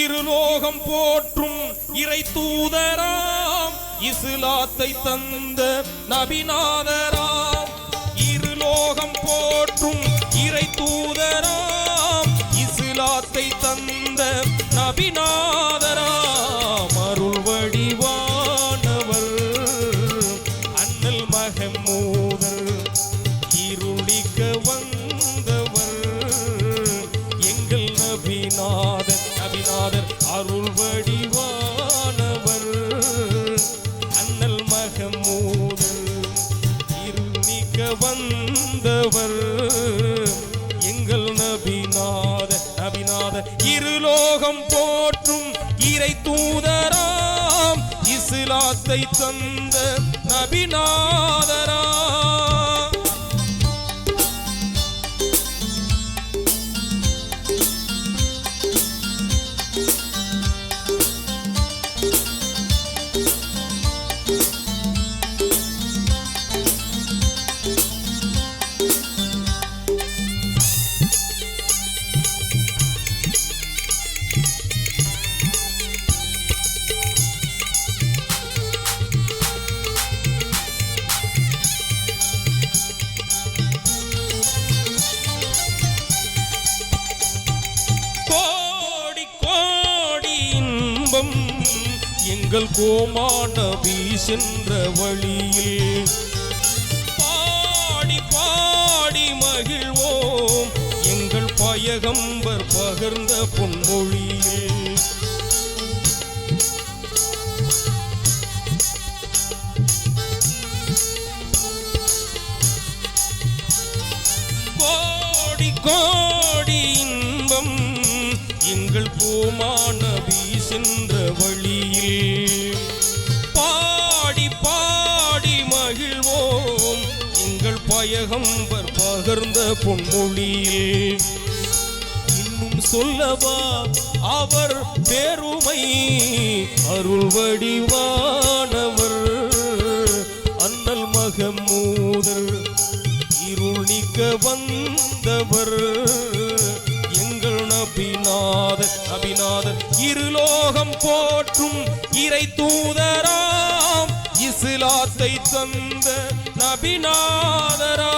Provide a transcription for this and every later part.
இருலோகம் போற்றும் இறை தூதராம் இஸ்லாத்தை தந்த நபிநாதராம். இருலோகம் போற்றும் இறை தூதராம் இஸ்லாத்தை தந்த நபிநாதராம். அருள் வடிவானவர் அண்ணல் மஹமூதர் இருளிக்க வந்தவர் எங்கள் நபிநாதர். நபிநாதர் அருள் வடிவானவர் அண்ணல் மஹமூதர் இருளிக்க வந்தவர் எங்கள் நபிநாதர். நபிநாதர் இருலோகம் போற்றும் இறை தூதராம் இஸ்லாத்தை தந்த நபிநாதராம். எங்கள் கோமாநபி சென்ற வழியில் பாடி பாடி மகிழ்வோம் எங்கள் பயகம்பர் பகர்ந்த பொன்மொழியில். கோடி கோடி இன்பம் எங்கள் கோமாநபி சென்ற வழியில் பாடி பாடி மகிழ்வோம் எங்கள் பயகம்பர் பகர்ந்த பொன்மொழியில். இன்னும் சொல்லவா அவர் பெருமை அருள் வடிவானவர் அண்ணல் மஹமூதர் இருள் நீக்க வந்தவர் எங்கள் நபிநாதர். நபிநாதர் இருலோகம் போற்றும் இறை தூதராம் இஸ்லாத்தை தந்த நபிநாதராம்.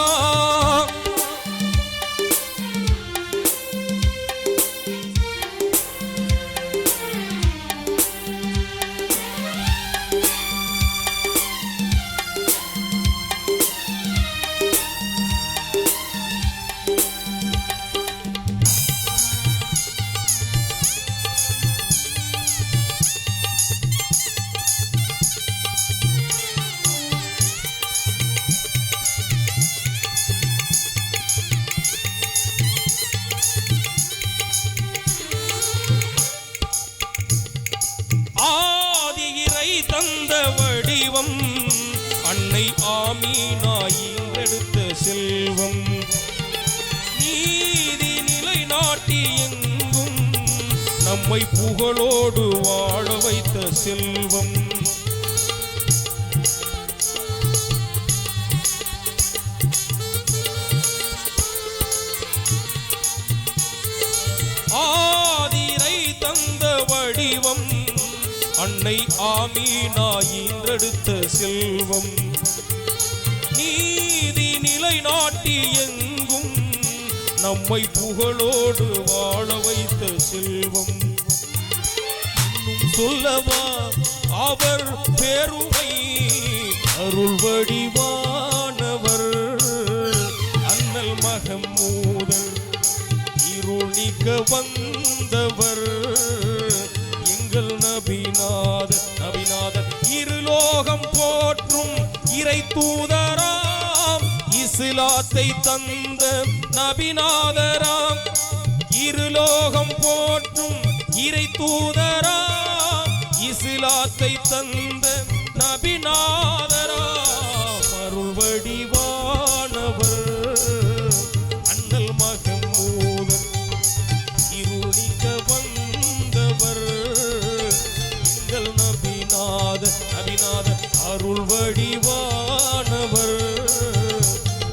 தந்த வடிவம் அன்னை ஆமீனா ஈன்றெடுத்த செல்வம் நீதி நிலை நாட்டி எங்கும் நம்மை புகழோடு வாழ வைத்த செல்வம். ஆதிரை தந்த வடிவம் அன்னை ஆமீனா ஈன்றெடுத்த செல்வம் நீதி நிலை நாட்டி எங்கும் நம்மை புகழோடு வாழ வைத்த செல்வம். இன்னும் சொல்லவா அவர் பெருமை அருள் வடிவானவர் அண்ணல் மஹமூதர் இருள் நீக்க வந்தவர் எங்கள் நபிநாதர். நபிநாதர் இருலோகம் போற்றும் இறை தூதராம் இஸ்லாத்தை தந்த நபிநாதராம். இருலோகம் போற்றும் இறை தூதராம் இஸ்லாத்தை தந்த நபிநாதராம். அருள் வடிவானவர் அண்ணல் மஹமூதர் இருள் நீக்க வந்தவர் எங்கள் நபிநாதர். நபிநாதர் அருள் வடிவானவர்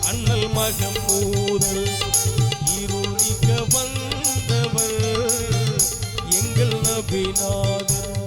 அண்ணல் மஹமூதர் இருள் நீக்க வந்தவர் எங்கள் நபி. நபிநாதர்